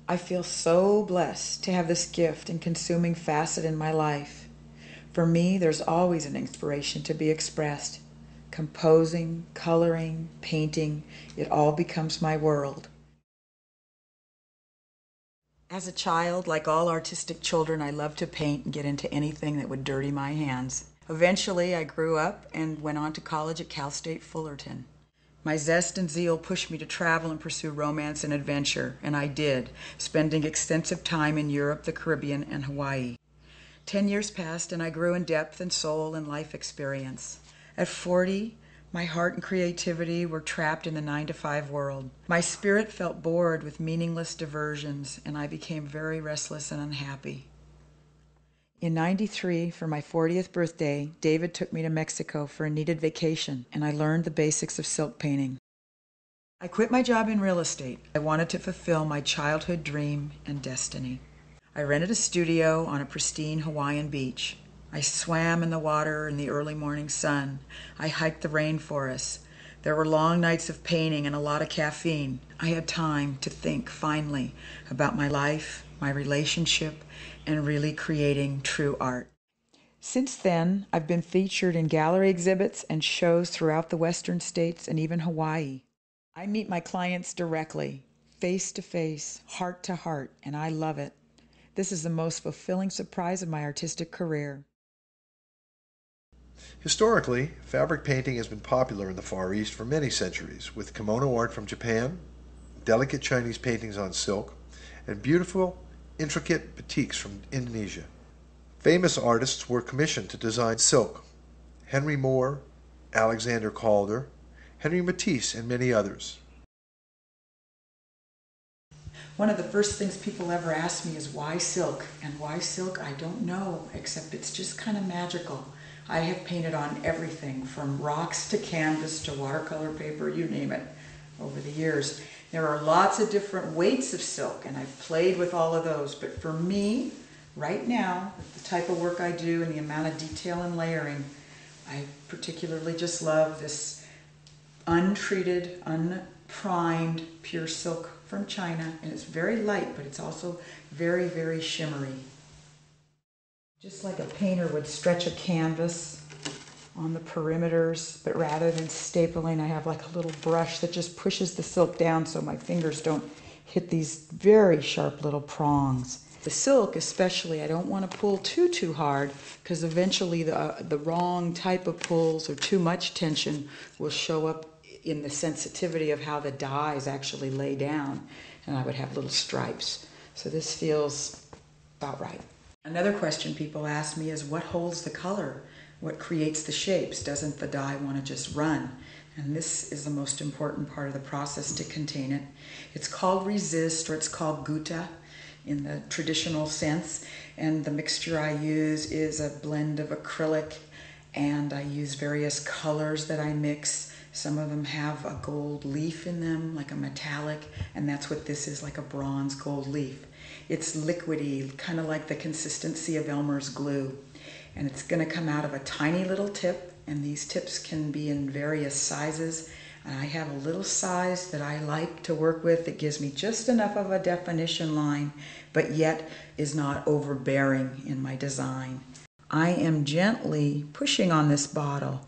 I feel so blessed to have this gift and consuming facet in my life. For me, there's always an inspiration to be expressed. Composing, coloring, painting, it all becomes my world. As a child, like all artistic children, I loved to paint and get into anything that would dirty my hands. Eventually, I grew up and went on to college at Cal State Fullerton. My zest and zeal pushed me to travel and pursue romance and adventure, and I did, spending extensive time in Europe, the Caribbean, and Hawaii. 10 years passed, and I grew in depth and soul and life experience. At 40, my heart and creativity were trapped in the 9-to-5 world. My spirit felt bored with meaningless diversions, and I became very restless and unhappy. In '93, for my 40th birthday, David took me to Mexico for a needed vacation, and I learned the basics of silk painting. I quit my job in real estate. I wanted to fulfill my childhood dream and destiny. I rented a studio on a pristine Hawaiian beach. I swam in the water in the early morning sun. I hiked the rainforest. There were long nights of painting and a lot of caffeine. I had time to think finally about my life, my relationship, and really creating true art. Since then, I've been featured in gallery exhibits and shows throughout the Western states and even Hawaii. I meet my clients directly, face to face, heart to heart, and I love it. This is the most fulfilling surprise of my artistic career. Historically, fabric painting has been popular in the Far East for many centuries, with kimono art from Japan, delicate Chinese paintings on silk, and beautiful, intricate batiks from Indonesia. Famous artists were commissioned to design silk: Henry Moore, Alexander Calder, Henry Matisse, and many others. One of the first things people ever ask me is why silk? And why silk? I don't know, except it's just kind of magical. I have painted on everything from rocks to canvas to watercolor paper, you name it, over the years. There are lots of different weights of silk, and I've played with all of those. But for me, right now, the type of work I do and the amount of detail and layering, I particularly just love this untreated, unprimed, pure silk from China. And it's very light, but it's also very, very shimmery. Just like a painter would stretch a canvas on the perimeters, but rather than stapling, I have like a little brush that just pushes the silk down so my fingers don't hit these very sharp little prongs. The silk especially, I don't want to pull too hard, because eventually the wrong type of pulls or too much tension will show up in the sensitivity of how the dyes actually lay down, and I would have little stripes. So this feels about right. Another question people ask me is what holds the color? What creates the shapes? Doesn't the dye want to just run? And this is the most important part of the process to contain it. It's called resist, or it's called gutta in the traditional sense. And the mixture I use is a blend of acrylic, and I use various colors that I mix. Some of them have a gold leaf in them, like a metallic, and that's what this is, like a bronze gold leaf. It's liquidy, kind of like the consistency of Elmer's glue. And it's going to come out of a tiny little tip, and these tips can be in various sizes. And I have a little size that I like to work with that gives me just enough of a definition line, but yet is not overbearing in my design. I am gently pushing on this bottle.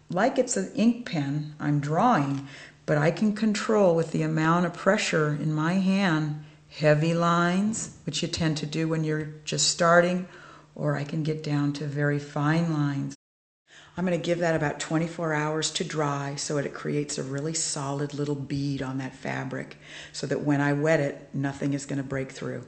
Like it's an ink pen, I'm drawing, but I can control with the amount of pressure in my hand heavy lines, which you tend to do when you're just starting, or I can get down to very fine lines. I'm going to give that about 24 hours to dry so that it creates a really solid little bead on that fabric, so that when I wet it, nothing is going to break through.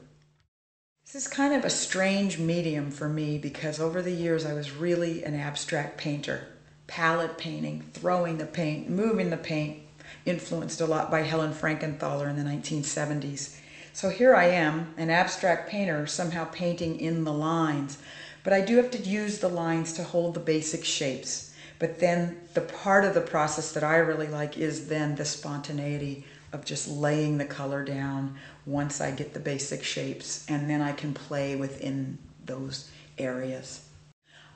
This is kind of a strange medium for me because over the years I was really an abstract painter. Palette painting, throwing the paint, moving the paint, influenced a lot by Helen Frankenthaler in the 1970s. So here I am, an abstract painter, somehow painting in the lines. But I do have to use the lines to hold the basic shapes. But then the part of the process that I really like is then the spontaneity of just laying the color down once I get the basic shapes, and then I can play within those areas.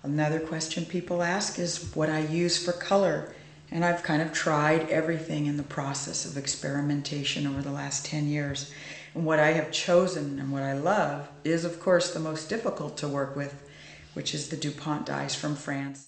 Another question people ask is what I use for color. And I've kind of tried everything in the process of experimentation over the last 10 years. And what I have chosen and what I love is, of course, the most difficult to work with, which is the DuPont dyes from France.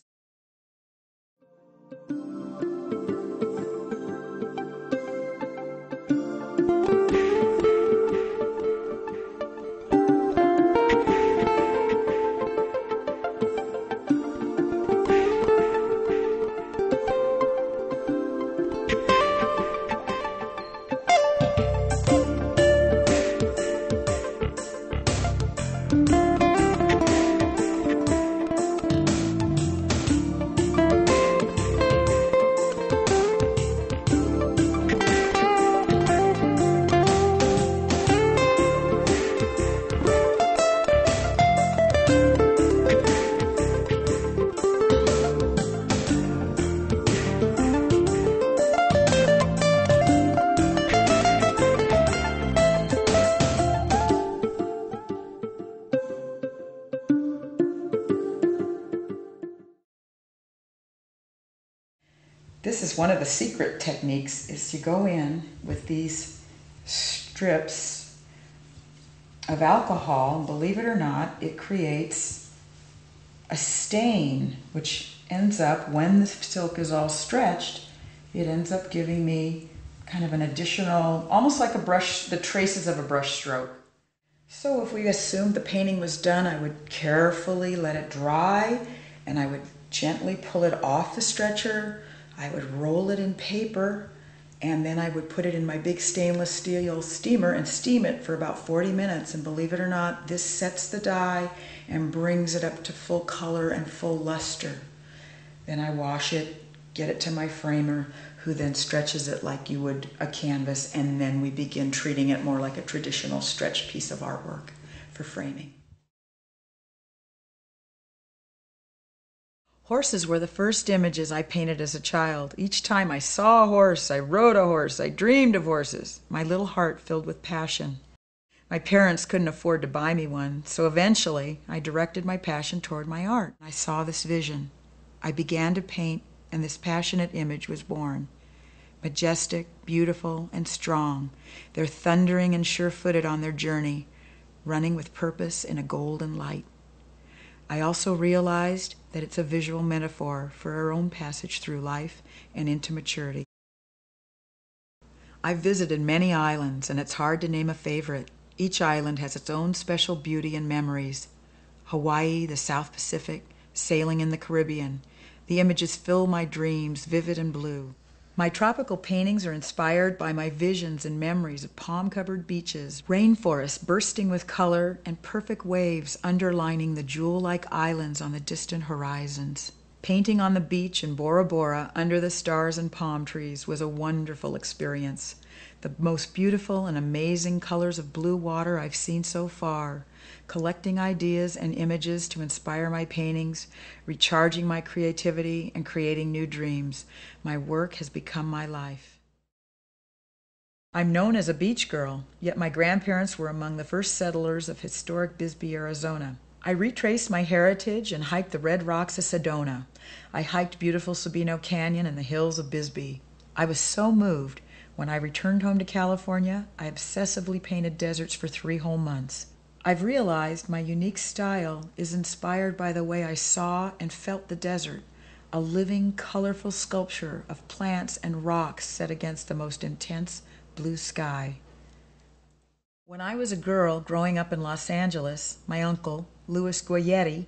This is one of the secret techniques, is you go in with these strips of alcohol, and believe it or not, it creates a stain, which ends up, when the silk is all stretched, it ends up giving me kind of an additional, almost like a brush, the traces of a brush stroke. So if we assumed the painting was done, I would carefully let it dry, and I would gently pull it off the stretcher. I would roll it in paper, and then I would put it in my big stainless steel steamer and steam it for about 40 minutes. And believe it or not, this sets the dye and brings it up to full color and full luster. Then I wash it, get it to my framer, who then stretches it like you would a canvas, and then we begin treating it more like a traditional stretched piece of artwork for framing. Horses were the first images I painted as a child. Each time I saw a horse, I rode a horse, I dreamed of horses. My little heart filled with passion. My parents couldn't afford to buy me one, so eventually I directed my passion toward my art. I saw this vision. I began to paint, and this passionate image was born. Majestic, beautiful, and strong, they're thundering and sure-footed on their journey, running with purpose in a golden light. I also realized that it's a visual metaphor for our own passage through life and into maturity. I've visited many islands, and it's hard to name a favorite. Each island has its own special beauty and memories. Hawaii, the South Pacific, sailing in the Caribbean. The images fill my dreams, vivid and blue. My tropical paintings are inspired by my visions and memories of palm-covered beaches, rainforests bursting with color, and perfect waves underlining the jewel-like islands on the distant horizons. Painting on the beach in Bora Bora under the stars and palm trees was a wonderful experience. The most beautiful and amazing colors of blue water I've seen so far. Collecting ideas and images to inspire my paintings, recharging my creativity, and creating new dreams. My work has become my life. I'm known as a beach girl, yet my grandparents were among the first settlers of historic Bisbee, Arizona. I retraced my heritage and hiked the red rocks of Sedona. I hiked beautiful Sabino Canyon and the hills of Bisbee. I was so moved. When I returned home to California, I obsessively painted deserts for 3 whole months. I've realized my unique style is inspired by the way I saw and felt the desert, a living, colorful sculpture of plants and rocks set against the most intense blue sky. When I was a girl growing up in Los Angeles, my uncle, Louis Guayetti,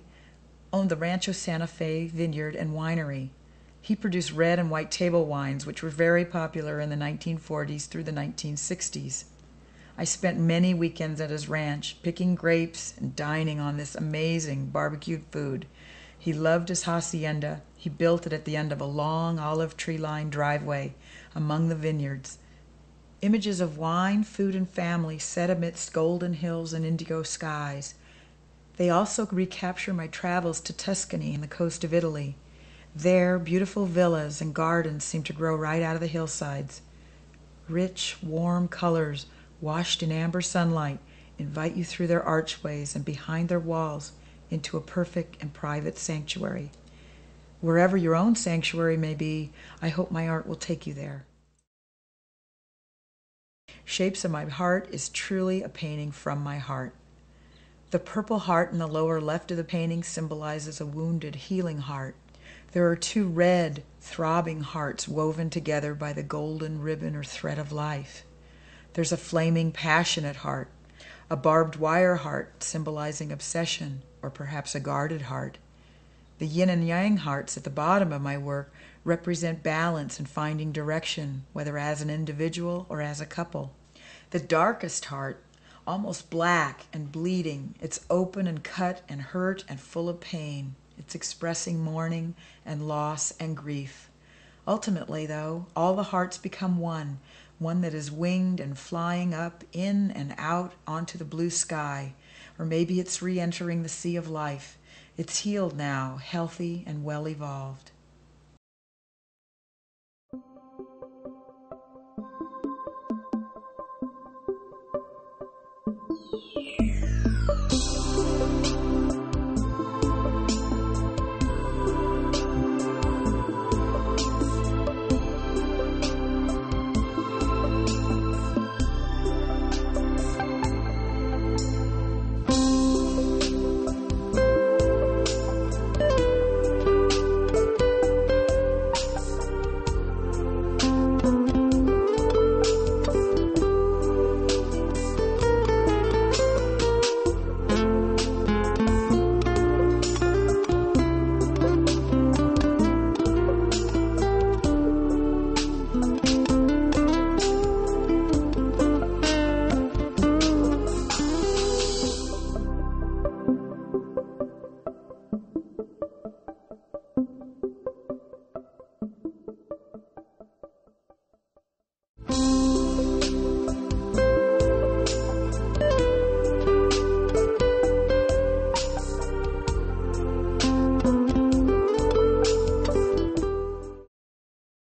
owned the Rancho Santa Fe vineyard and winery. He produced red and white table wines, which were very popular in the 1940s through the 1960s. I spent many weekends at his ranch, picking grapes and dining on this amazing barbecued food. He loved his hacienda. He built it at the end of a long olive tree-lined driveway among the vineyards. Images of wine, food, and family set amidst golden hills and indigo skies. They also recapture my travels to Tuscany and the coast of Italy. There, beautiful villas and gardens seem to grow right out of the hillsides. Rich, warm colors, washed in amber sunlight, invite you through their archways, and behind their walls into a perfect and private sanctuary. Wherever your own sanctuary may be, I hope my art will take you there. Shapes of My Heart is truly a painting from my heart. The purple heart in the lower left of the painting symbolizes a wounded, healing heart. There are two red, throbbing hearts woven together by the golden ribbon or thread of life. There's a flaming, passionate heart, a barbed wire heart symbolizing obsession, or perhaps a guarded heart. The yin and yang hearts at the bottom of my work represent balance and finding direction, whether as an individual or as a couple. The darkest heart, almost black and bleeding, it's open and cut and hurt and full of pain. It's expressing mourning and loss and grief. Ultimately, though, all the hearts become one that is winged and flying up, in and out onto the blue sky. Or maybe it's re-entering the sea of life. It's healed now, healthy and well evolved.